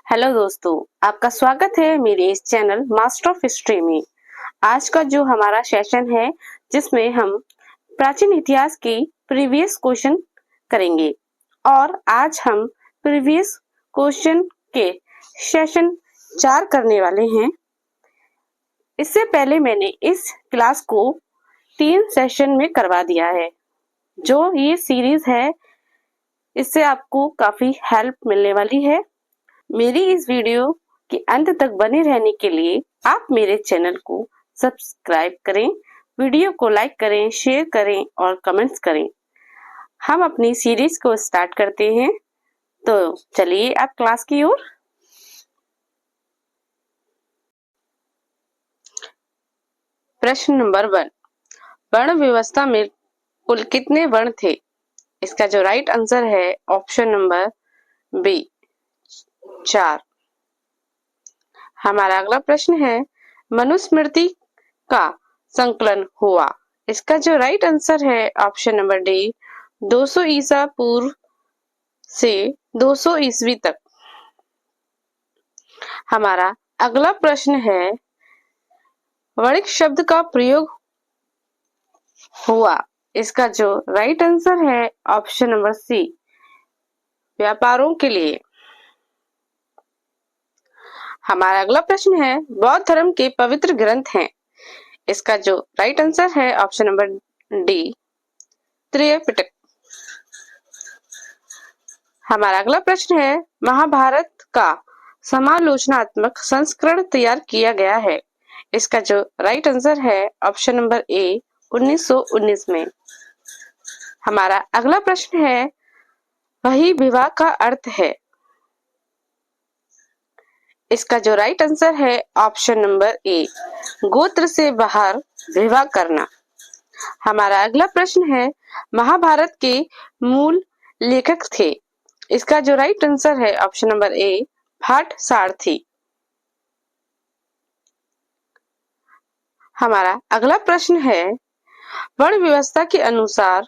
Hello दोस्तों, आपका स्वागत है मेरे इस चैनल मास्टर ऑफ हिस्ट्री में। आज का जो हमारा सेशन है जिसमें हम प्राचीन इतिहास की प्रीवियस क्वेश्चन करेंगे और आज हम प्रीवियस क्वेश्चन के सेशन 4 करने वाले हैं। इससे पहले मैंने इस क्लास को 3 सेशन में करवा दिया है। जो ये सीरीज है इससे आपको काफी हेल्प मिलने वाली है। मेरी इस वीडियो के अंत तक बने रहने के लिए आप मेरे चैनल को सब्सक्राइब करें, वीडियो को लाइक करें, शेयर करें और कमेंट्स करें। हम अपनी सीरीज को स्टार्ट करते हैं, तो चलिए आप क्लास की ओर। प्रश्न नंबर 1, वर्ण व्यवस्था में कुल कितने वर्ण थे? इसका जो राइट आंसर है ऑप्शन नंबर बी 4। हमारा अगला प्रश्न है, मनुस्मृति का संकलन हुआ? इसका जो राइट आंसर है ऑप्शन नंबर डी 200 ईसा पूर्व से 200 ईस्वी तक। हमारा अगला प्रश्न है, वणिक शब्द का प्रयोग हुआ? इसका जो राइट आंसर है ऑप्शन नंबर सी व्यापारों के लिए। हमारा अगला प्रश्न है, बौद्ध धर्म के पवित्र ग्रंथ हैं? इसका जो राइट आंसर है ऑप्शन नंबर डी त्रिपिटक। हमारा अगला प्रश्न है, महाभारत का समालोचनात्मक संस्करण तैयार किया गया है? इसका जो राइट आंसर है ऑप्शन नंबर ए 1919 में। हमारा अगला प्रश्न है, वही विवाह का अर्थ है? इसका जो राइट आंसर है ऑप्शन नंबर ए गोत्र से बाहर विवाह करना। हमारा अगला प्रश्न है, महाभारत के मूल लेखक थे? इसका जो राइट आंसर है ऑप्शन नंबर ए भाट सारथी। हमारा अगला प्रश्न है, वर्ण व्यवस्था के अनुसार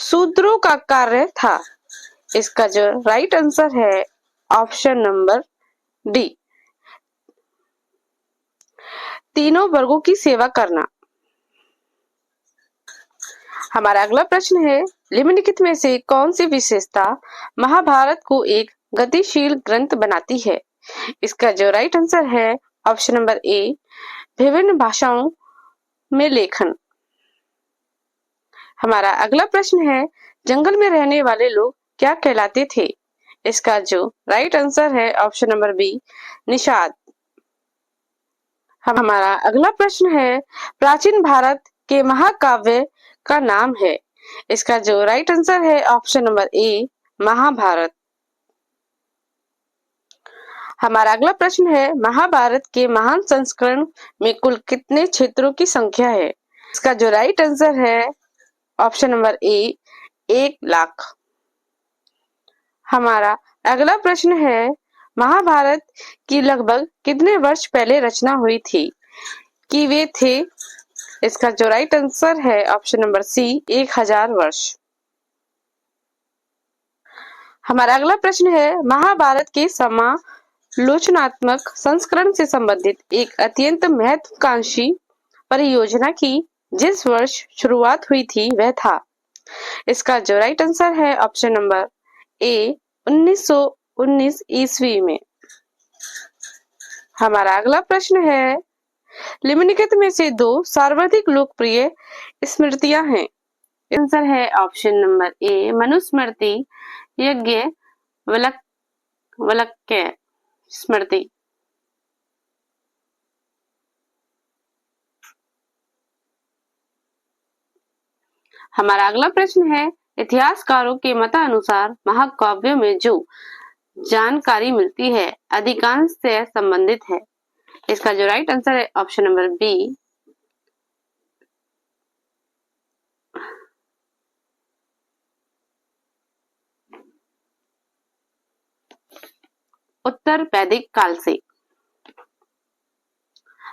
शूद्रों का कार्य था? इसका जो राइट आंसर है ऑप्शन नंबर डी तीनों वर्गों की सेवा करना। हमारा अगला प्रश्न है, निम्नलिखित में से कौन सी विशेषता महाभारत को एक गतिशील ग्रंथ बनाती है? इसका जो राइट आंसर है ऑप्शन नंबर ए विभिन्न भाषाओं में लेखन। हमारा अगला प्रश्न है, जंगल में रहने वाले लोग क्या कहलाते थे? इसका जो राइट आंसर है ऑप्शन नंबर बी निषाद। हमारा अगला प्रश्न है, प्राचीन भारत के महाकाव्य का नाम है? इसका जो राइट आंसर है ऑप्शन नंबर ए महाभारत। हमारा अगला प्रश्न है, महाभारत के महान संस्करण में कुल कितने क्षेत्रों की संख्या है? इसका जो राइट आंसर है ऑप्शन नंबर ए 1,00,000। हमारा अगला प्रश्न है, महाभारत की लगभग कितने वर्ष पहले रचना हुई थी कि वे थे? इसका जो राइट आंसर है ऑप्शन नंबर सी 1000 वर्ष। हमारा अगला प्रश्न है, महाभारत के समालोचनात्मक संस्करण से संबंधित एक अत्यंत महत्वाकांक्षी परियोजना की जिस वर्ष शुरुआत हुई थी वह था? इसका जो राइट आंसर है ऑप्शन नंबर ए 1919 ईस्वी में। हमारा अगला प्रश्न है, निम्नलिखित में से 2 सर्वाधिक लोकप्रिय स्मृतियां हैं? आंसर है ऑप्शन नंबर ए मनुस्मृति यज्ञ वलक्य स्मृति। हमारा अगला प्रश्न है, इतिहासकारों के मतानुसार महाकाव्यों में जो जानकारी मिलती है अधिकांश से संबंधित है? इसका जो राइट आंसर है ऑप्शन नंबर बी उत्तर वैदिक काल से।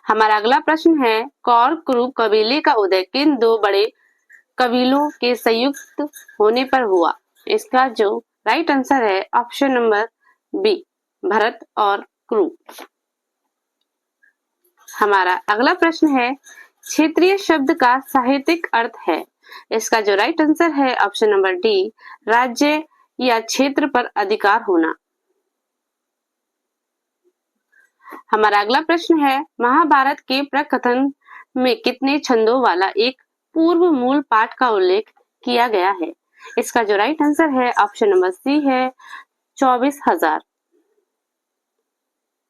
हमारा अगला प्रश्न है, कौर कुरु कबीले का उदय किन 2 बड़े कबीलों के संयुक्त होने पर हुआ? इसका जो राइट आंसर है ऑप्शन नंबर बी भरत और क्रू। हमारा अगला प्रश्न है, क्षेत्रीय शब्द का साहित्यिक अर्थ है। इसका जो राइट आंसर है ऑप्शन नंबर डी, राज्य या क्षेत्र पर अधिकार होना। हमारा अगला प्रश्न है, महाभारत के प्रकथन में कितने छंदों वाला एक पूर्व मूल पाठ का उल्लेख किया गया है। इसका जो राइट आंसर है ऑप्शन नंबर सी है 24,000।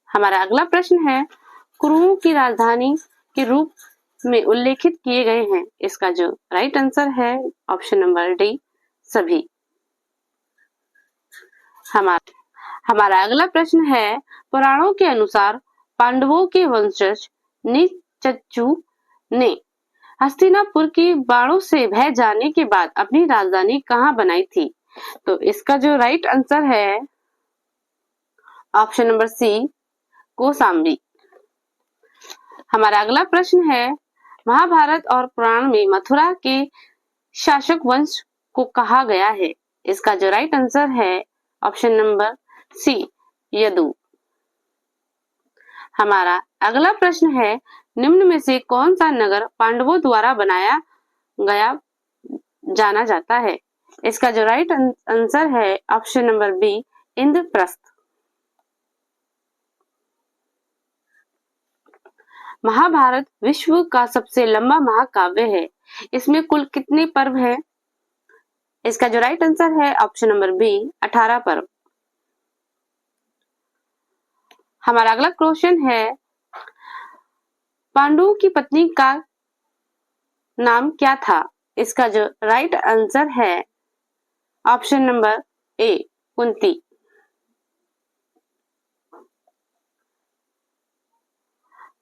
हमारा अगला प्रश्न है, कुरुओं की राजधानी के रूप में उल्लेखित किए गए हैं। इसका जो राइट आंसर है ऑप्शन नंबर डी, सभी। हमारा अगला प्रश्न है, पुराणों के अनुसार पांडवों के वंशज नीचच्चू ने हस्तिनापुर की बाणों से भय जाने के बाद अपनी राजधानी कहाँ बनाई थी। तो इसका जो राइट आंसर है ऑप्शन नंबर सी, कौशाम्बी। हमारा अगला प्रश्न है, महाभारत और पुराण में मथुरा के शासक वंश को कहा गया है। इसका जो राइट आंसर है ऑप्शन नंबर सी, यदु। हमारा अगला प्रश्न है, निम्न में से कौन सा नगर पांडवों द्वारा बनाया गया जाना जाता है। इसका जो राइट आंसर है option number B, Indraprastha. Mahabharata विश्व का सबसे लंबा महाकाव्य है। इसमें कुल कितने पर्व हैं। इसका जो राइट आंसर है ऑप्शन नंबर बी, 18 पर्व। हमारा अगला क्वेश्चन है, पांडुओं की पत्नी का नाम क्या था। इसका जो राइट आंसर है ऑप्शन नंबर ए, कुंती।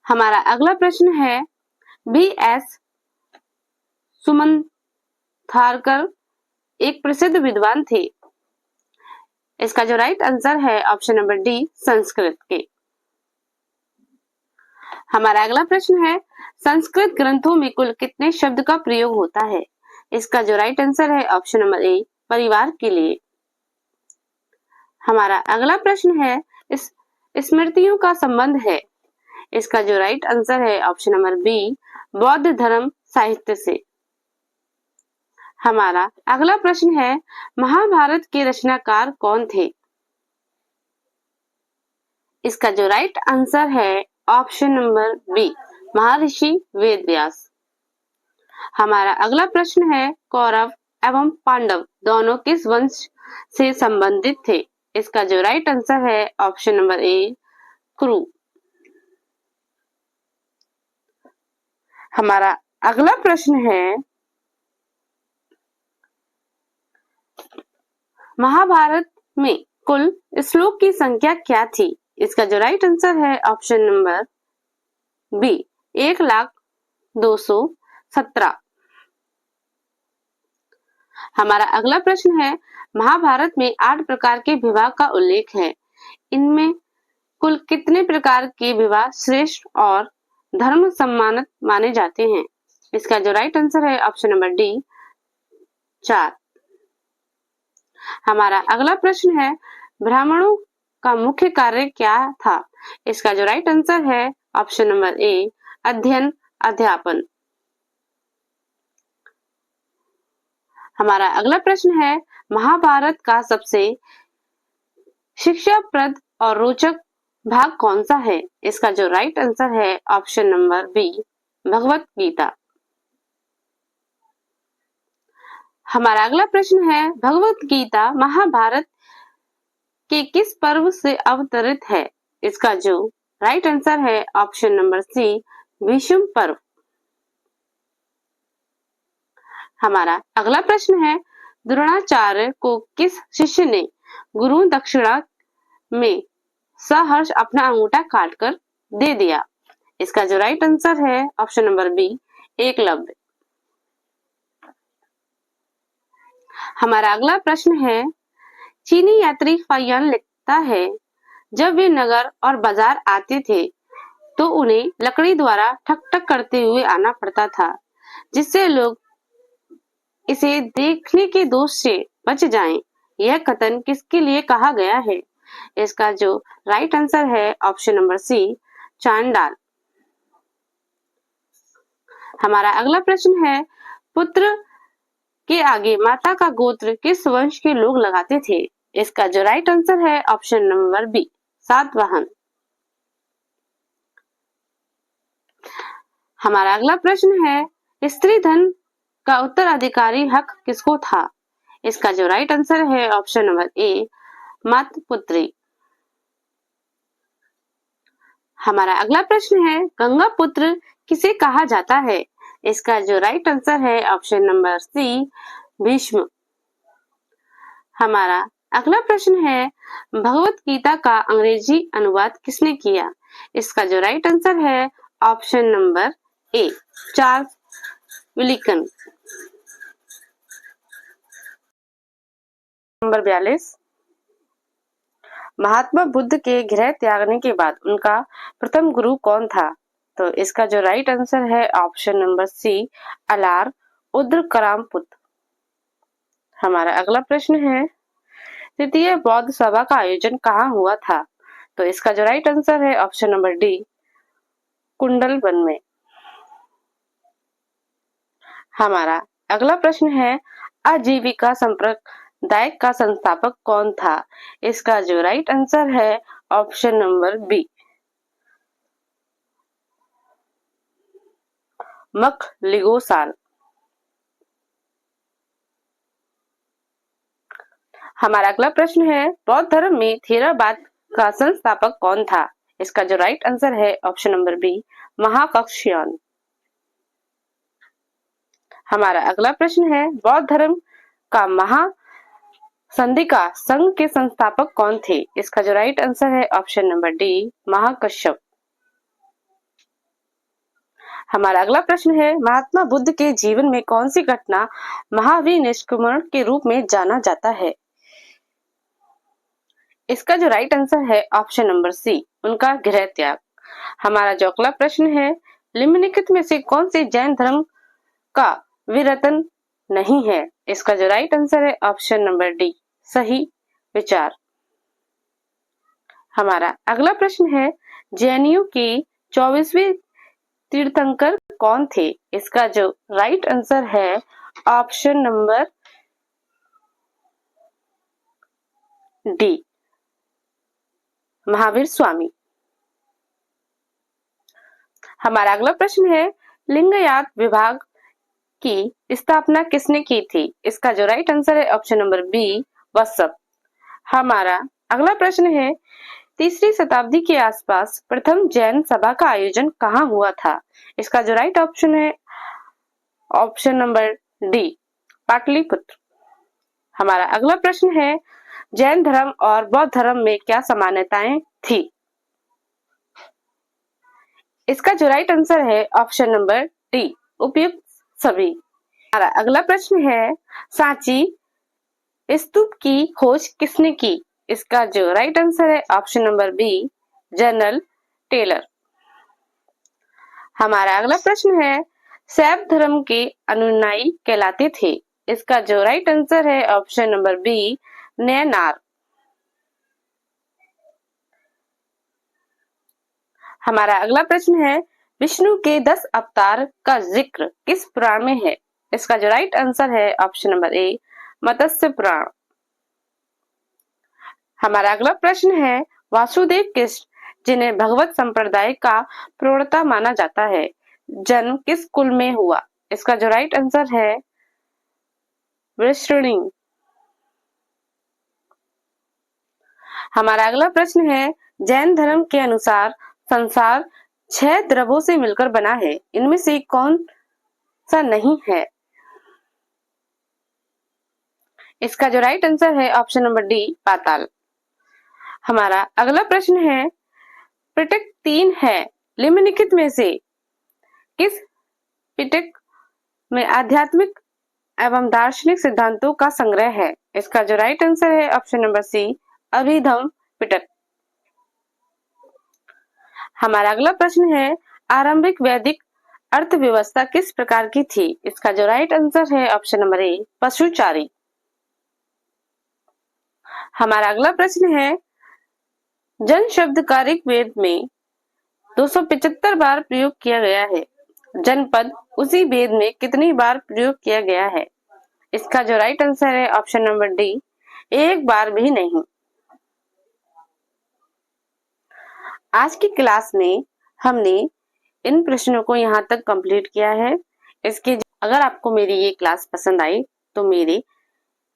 हमारा अगला प्रश्न है, B.S. सुमंथारकर एक प्रसिद्ध विद्वान थे। इसका जो राइट आंसर है ऑप्शन नंबर डी, संस्कृत के। हमारा अगला प्रश्न है, संस्कृत ग्रंथों में कुल कितने शब्द का प्रयोग होता है। इसका जो राइट आंसर है ऑप्शन नंबर ए, परिवार के लिए। हमारा अगला प्रश्न है, इस स्मृतियों का संबंध है। इसका जो राइट आंसर है ऑप्शन नंबर बी, बौद्ध धर्म साहित्य से। हमारा अगला प्रश्न है, महाभारत के रचनाकार कौन थे। इसका जो राइट आंसर है ऑप्शन नंबर बी, महर्षि वेदव्यास। हमारा अगला प्रश्न है, कौरव एवं पांडव दोनों किस वंश से संबंधित थे। इसका जो राइट आंसर है ऑप्शन नंबर ए, कुरु। हमारा अगला प्रश्न है, महाभारत में कुल श्लोक की संख्या क्या थी। इसका जो राइट आंसर है ऑप्शन नंबर बी, 1,02,17। हमारा अगला प्रश्न है, महाभारत में 8 प्रकार के विवाह का उल्लेख है। इनमें कुल कितने प्रकार के विवाह श्रेष्ठ और धर्म सम्मानित माने जाते हैं। इसका जो राइट आंसर है ऑप्शन नंबर डी, 4। हमारा अगला प्रश्न है, ब्राह्मणों का मुख्य कार्य क्या था। इसका जो राइट आंसर है ऑप्शन नंबर ए, अध्ययन अध्यापन। हमारा अगला प्रश्न है, महाभारत का सबसे शिक्षाप्रद और रोचक भाग कौन सा है। इसका जो राइट आंसर है option number B, Bhagavad Gita. हमारा अगला प्रश्न है, भगवत गीता महाभारत के किस पर्व से अवतरित है। इसका जो राइट आंसर है ऑप्शन नंबर सी, भीष्म पर्व। हमारा अगला प्रश्न है, द्रोणाचार्य को किस शिष्य ने गुरु दक्षिणा में सहर्ष अपना अंगूठा काटकर दे दिया। इसका जो राइट आंसर है ऑप्शन नंबर बी, एकलव्य। हमारा अगला प्रश्न है, चीनी यात्री फाहियान लिखता है, जब वे नगर और बाजार आते थे तो उन्हें लकड़ी द्वारा ठक ठक करते हुए आना पड़ता था, जिससे लोग इसे देखने के दोष से बच जाएं। यह कथन किसके लिए कहा गया है। इसका जो राइट आंसर है ऑप्शन नंबर सी, चांडाल। हमारा अगला प्रश्न है, पुत्र के आगे माता का गोत्र किस वंश के लोग लगाते थे? इसका जो राइट आंसर है ऑप्शन नंबर बी, सातवाहन। हमारा अगला प्रश्न है, स्त्री धन का उत्तराधिकारी हक किसको था? इसका जो राइट आंसर है ऑप्शन नंबर ए, मातृ पुत्री। हमारा अगला प्रश्न है, गंगा पुत्र किसे कहा जाता है? इसका जो राइट आंसर है ऑप्शन नंबर सी, भीष्म। हमारा अगला प्रश्न है, भगवत गीता का अंग्रेजी अनुवाद किसने किया? इसका जो राइट आंसर है option number A, Charles Wilkins. Number 42, Mahatma Buddha के गृह त्यागने के बाद उनका प्रथम गुरु कौन था? तो इसका जो राइट आंसर है ऑप्शन नंबर सी, अलार उद्र करामपुत। हमारा अगला प्रश्न है, तृतीय बौद्ध सभा का आयोजन कहाँ हुआ था? तो इसका जो राइट आंसर है ऑप्शन नंबर डी, कुंडलवन में। हमारा अगला प्रश्न है, आजीविका संप्रदाय का संस्थापक कौन था? इसका जो राइट आंसर है ऑप्शन नंबर बी, मखलिगोसाल। हमारा अगला प्रश्न है, बौद्ध धर्म में थेरावाद का संस्थापक कौन था? इसका जो राइट आंसर है ऑप्शन नंबर बी, महाकक्ष्यण। हमारा अगला प्रश्न है, बौद्ध धर्म का महासंधिका संघ के संस्थापक कौन थे? इसका जो राइट आंसर है ऑप्शन नंबर डी, महाकश्यप। हमारा अगला प्रश्न है, महात्मा बुद्ध के जीवन में कौन सी घटना महावीर निष्क्रमण के रूप में जाना जाता है? इसका जो राइट आंसर है ऑप्शन नंबर सी, उनका गृह त्याग। हमारा जो अगला प्रश्न है, निम्नलिखित में से कौन से जैन धर्म का विवर्तन नहीं है? इसका जो राइट आंसर है ऑप्शन नंबर डी, सही विचार। हमारा अगला प्रश्न है, जैनियों के 24वें तीर्थंकर कौन थे? इसका जो राइट आंसर है option number D, Mahavir Swami. हमारा अगला प्रश्न है, लिंगायत विभाग की स्थापना किसने की थी? इसका जो राइट आंसर है ऑप्शन नंबर बी, वत्सप। हमारा अगला प्रश्न है, तीसरी शताब्दी के आसपास प्रथम जैन सभा का आयोजन कहाँ हुआ था? इसका जो राइट ऑप्शन है ऑप्शन नंबर डी, पाटलिपुत्र। हमारा अगला प्रश्न है, जैन धर्म और बौद्ध धर्म में क्या समानताएं थी? इसका जो राइट आंसर है ऑप्शन नंबर डी, उपयुक्त सभी। हमारा अगला प्रश्न है, सांची स्तूप की खोज किसने की? इसका जो राइट आंसर है option number B, general Taylor. हमारा अगला प्रश्न है, शैव धर्म के अनुयायी कहलाते थे? इसका जो राइट आंसर है ऑप्शन नंबर बी, नयनार। हमारा अगला प्रश्न है, विष्णु के 10 अवतार का जिक्र किस पुराण में है? इसका जो राइट आंसर है ऑप्शन नंबर ए, मत्स्य पुराण। हमारा अगला प्रश्न है, वासुदेव कृष्ण जिन्हें भगवत संप्रदाय का प्रणेता माना जाता है, जन्म किस कुल में हुआ? इसका जो राइट आंसर है वृषणी। हमारा अगला प्रश्न है, जैन धर्म के अनुसार संसार 6 द्रव्यों से मिलकर बना है, इनमें से कौन सा नहीं है? इसका जो राइट आंसर है ऑप्शन नंबर डी, पाताल। हमारा अगला प्रश्न है, पिटक 3 है, निम्नलिखित में से किस पिटक में आध्यात्मिक एवं दार्शनिक सिद्धांतों का संग्रह है? इसका जो राइट आंसर है ऑप्शन नंबर सी, अभिधम पिटक। हमारा अगला प्रश्न है, आरंभिक वैदिक अर्थव्यवस्था किस प्रकार की थी? इसका जो राइट आंसर है ऑप्शन नंबर ए, पशुचारी। हमारा अगला प्रश्न है, जन शब्द का ऋग्वेद में 275 बार प्रयोग किया गया है। जनपद उसी वेद में कितनी बार प्रयोग किया गया है? इसका जो राइट आंसर है ऑप्शन नंबर डी, एक बार भी नहीं। आज की क्लास में हमने इन प्रश्नों को यहाँ तक कंप्लीट किया है। इसके अगर आपको मेरी ये क्लास पसंद आई तो मेरी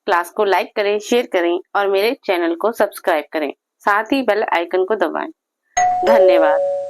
क्लास को लाइक करें, शेयर करें और मेरे चैनल को सब्सक्राइब करें। साथ ही बेल आइकन को दबाएं। धन्यवाद।